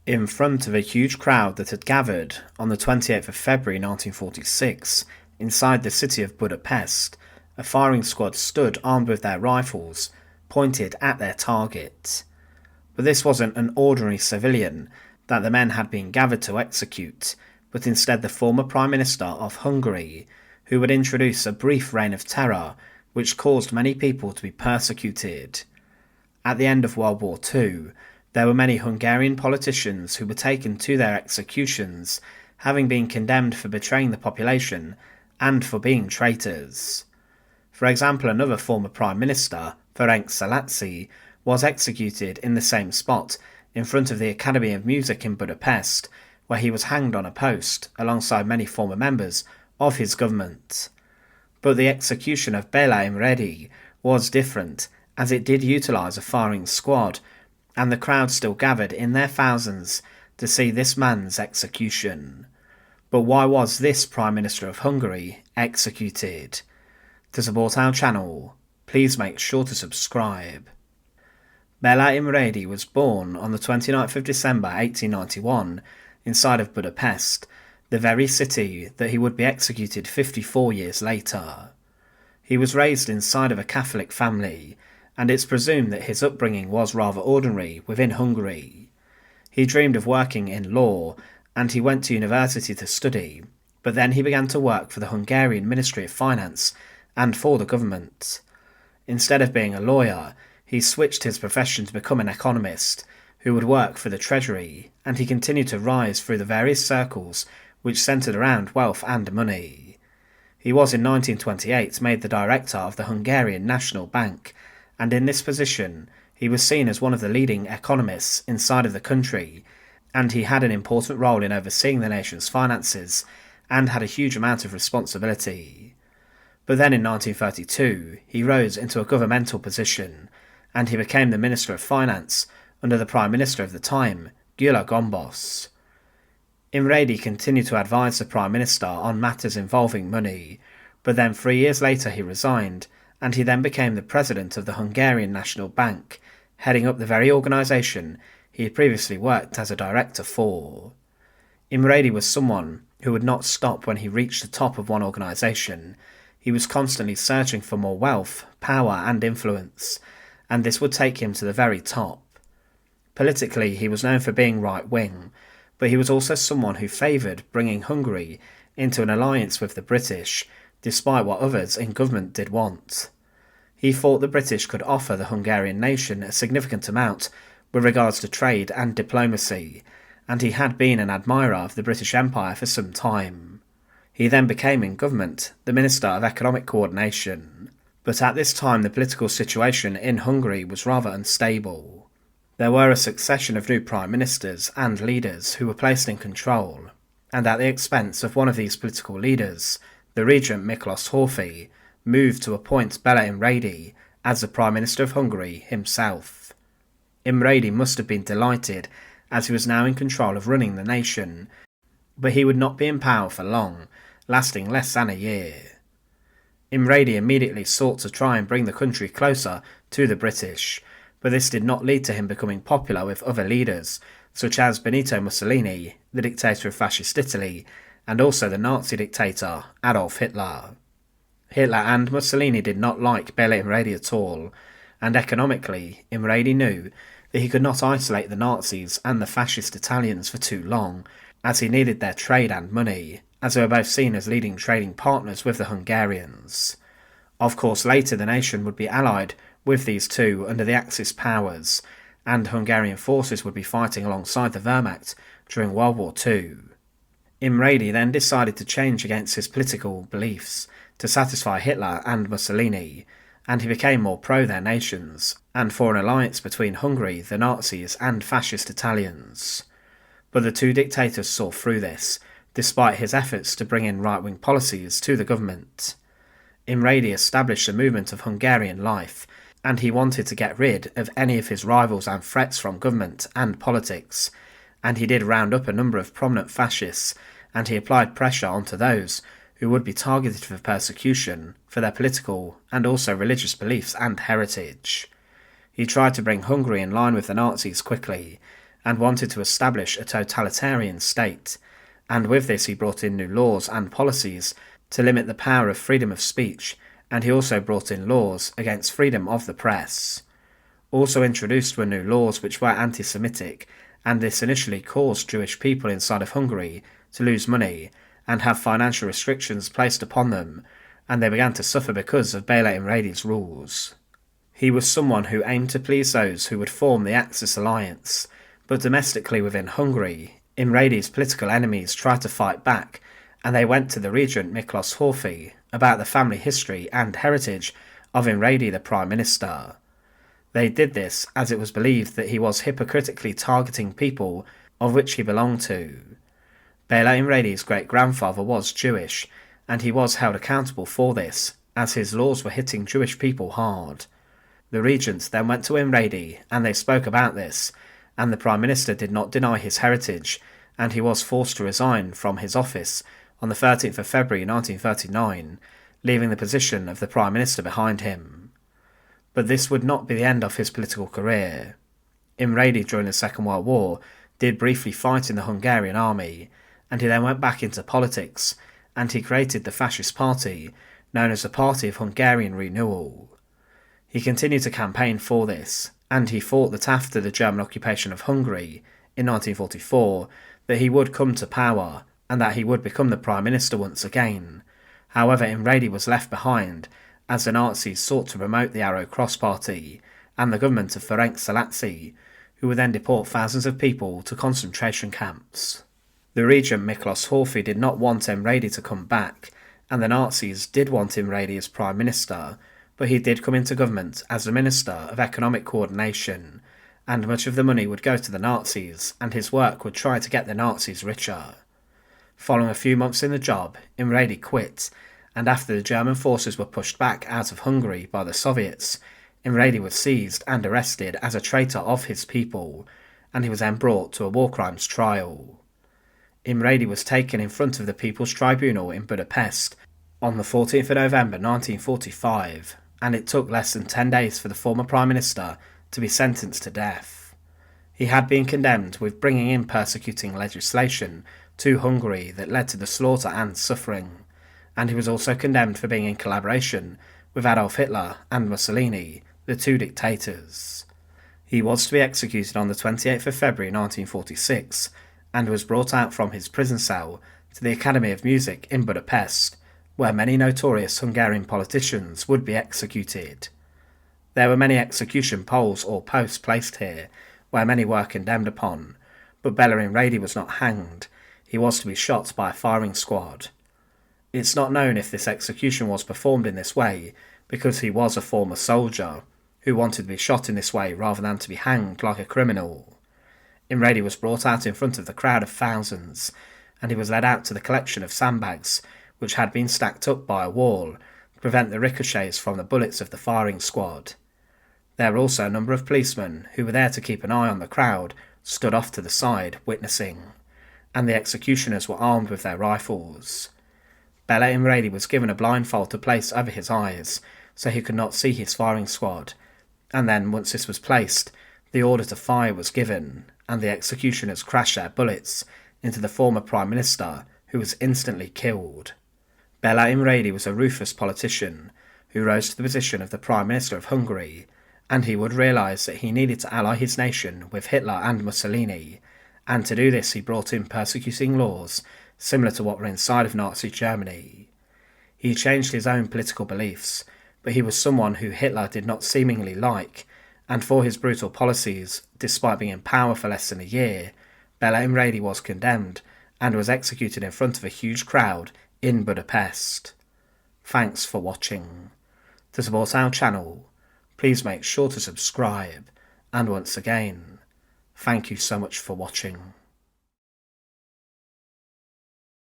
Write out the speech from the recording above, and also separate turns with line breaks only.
In front of a huge crowd that had gathered on the 28th of February 1946 inside the city of Budapest, a firing squad stood armed with their rifles, pointed at their target. But this wasn't an ordinary civilian that the men had been gathered to execute, but instead the former Prime Minister of Hungary, who would introduce a brief reign of terror which caused many people to be persecuted. At the end of World War II, there were many Hungarian politicians who were taken to their executions, having been condemned for betraying the population and for being traitors. For example, another former Prime Minister, Ferenc Szalasi, was executed in the same spot in front of the Academy of Music in Budapest, where he was hanged on a post alongside many former members of his government. But the execution of Bela Imredi was different, as it did utilise a firing squad, and the crowd still gathered in their thousands to see this man's execution. But why was this Prime Minister of Hungary executed? To support our channel, please make sure to subscribe. Bela Imredi was born on the 29th of December 1891 inside of Budapest, the very city that he would be executed 54 years later. He was raised inside of a Catholic family, and it's presumed that his upbringing was rather ordinary within Hungary. He dreamed of working in law, and he went to university to study, but then he began to work for the Hungarian Ministry of Finance and for the government. Instead of being a lawyer, he switched his profession to become an economist, who would work for the Treasury, and he continued to rise through the various circles which centred around wealth and money. He was in 1928 made the director of the Hungarian National Bank, and in this position he was seen as one of the leading economists inside of the country, and he had an important role in overseeing the nation's finances and had a huge amount of responsibility. But then in 1932 he rose into a governmental position, and he became the Minister of Finance under the Prime Minister of the time, Gyula Gombos. Imredi continued to advise the Prime Minister on matters involving money, but then 3 years later he resigned, and he then became the President of the Hungarian National Bank, heading up the very organisation he had previously worked as a director for. Imredi was someone who would not stop when he reached the top of one organisation. He was constantly searching for more wealth, power and influence, and this would take him to the very top. Politically, he was known for being right-wing, but he was also someone who favoured bringing Hungary into an alliance with the British, despite what others in government did want. He thought the British could offer the Hungarian nation a significant amount with regards to trade and diplomacy, and he had been an admirer of the British Empire for some time. He then became in government the Minister of Economic Coordination, but at this time the political situation in Hungary was rather unstable. There were a succession of new prime ministers and leaders who were placed in control, and at the expense of one of these political leaders, the regent Miklos Horthy moved to appoint Bela Imredi as the Prime Minister of Hungary himself. Imredi must have been delighted, as he was now in control of running the nation, but he would not be in power for long, lasting less than a year. Imredi immediately sought to try and bring the country closer to the British, but this did not lead to him becoming popular with other leaders, such as Benito Mussolini, the dictator of Fascist Italy, and also the Nazi dictator Adolf Hitler. Hitler and Mussolini did not like Bela Imredi at all, and economically, Imredi knew that he could not isolate the Nazis and the Fascist Italians for too long, as he needed their trade and money, as they were both seen as leading trading partners with the Hungarians. Of course, later the nation would be allied with these two under the Axis powers, and Hungarian forces would be fighting alongside the Wehrmacht during World War II. Imredi then decided to change against his political beliefs to satisfy Hitler and Mussolini, and he became more pro their nations, and for an alliance between Hungary, the Nazis and Fascist Italians. But the two dictators saw through this, despite his efforts to bring in right-wing policies to the government. Imredi established a movement of Hungarian life, and he wanted to get rid of any of his rivals and threats from government and politics, and he did round up a number of prominent fascists, and he applied pressure onto those who would be targeted for persecution for their political and also religious beliefs and heritage. He tried to bring Hungary in line with the Nazis quickly, and wanted to establish a totalitarian state, and with this he brought in new laws and policies to limit the power of freedom of speech, and he also brought in laws against freedom of the press. Also introduced were new laws which were anti-Semitic, and this initially caused Jewish people inside of Hungary to lose money and have financial restrictions placed upon them, and they began to suffer because of Bela Imredi's rules. He was someone who aimed to please those who would form the Axis alliance, but domestically within Hungary, Imredi's political enemies tried to fight back, and they went to the regent Miklos Horthy about the family history and heritage of Imredi the Prime Minister. They did this as it was believed that he was hypocritically targeting people of which he belonged to. Bela Imredi's great-grandfather was Jewish, and he was held accountable for this, as his laws were hitting Jewish people hard. The regent then went to Imredi, and they spoke about this, and the Prime Minister did not deny his heritage, and he was forced to resign from his office on the 13th of February 1939, leaving the position of the Prime Minister behind him. But this would not be the end of his political career. Imredi during the Second World War did briefly fight in the Hungarian army, and he then went back into politics, and he created the fascist party, known as the Party of Hungarian Renewal. He continued to campaign for this, and he fought that after the German occupation of Hungary in 1944, that he would come to power, and that he would become the Prime Minister once again. However, Imredi was left behind, as the Nazis sought to promote the Arrow Cross Party, and the government of Ferenc Szalasi, who would then deport thousands of people to concentration camps. The regent Miklos Horthy did not want Imredi to come back, and the Nazis did want Imredi as Prime Minister, but he did come into government as the Minister of Economic Coordination, and much of the money would go to the Nazis, and his work would try to get the Nazis richer. Following a few months in the job, Imredi quit, and after the German forces were pushed back out of Hungary by the Soviets, Imredi was seized and arrested as a traitor of his people, and he was then brought to a war crimes trial. Imredi was taken in front of the People's Tribunal in Budapest on the 14th of November 1945, and it took less than 10 days for the former Prime Minister to be sentenced to death. He had been condemned with bringing in persecuting legislation to Hungary that led to the slaughter and suffering, and he was also condemned for being in collaboration with Adolf Hitler and Mussolini, the two dictators. He was to be executed on the 28th of February 1946, and was brought out from his prison cell to the Academy of Music in Budapest, where many notorious Hungarian politicians would be executed. There were many execution poles or posts placed here, where many were condemned upon, but Bela Imredi was not hanged. He was to be shot by a firing squad. It's not known if this execution was performed in this way, because he was a former soldier, who wanted to be shot in this way rather than to be hanged like a criminal. Imredi was brought out in front of the crowd of thousands, and he was led out to the collection of sandbags, which had been stacked up by a wall to prevent the ricochets from the bullets of the firing squad. There were also a number of policemen who were there to keep an eye on the crowd, stood off to the side, witnessing, and the executioners were armed with their rifles. Bela Imredi was given a blindfold to place over his eyes, so he could not see his firing squad, and then, once this was placed, the order to fire was given, and the executioners crashed their bullets into the former Prime Minister, who was instantly killed. Bela Imredi was a ruthless politician who rose to the position of the Prime Minister of Hungary, and he would realise that he needed to ally his nation with Hitler and Mussolini, and to do this he brought in persecuting laws similar to what were inside of Nazi Germany. He changed his own political beliefs, but he was someone who Hitler did not seemingly like, and for his brutal policies, despite being in power for less than a year, Bela Imredi was condemned and was executed in front of a huge crowd in Budapest. Thanks for watching. To support our channel, please make sure to subscribe, and once again, thank you so much for watching.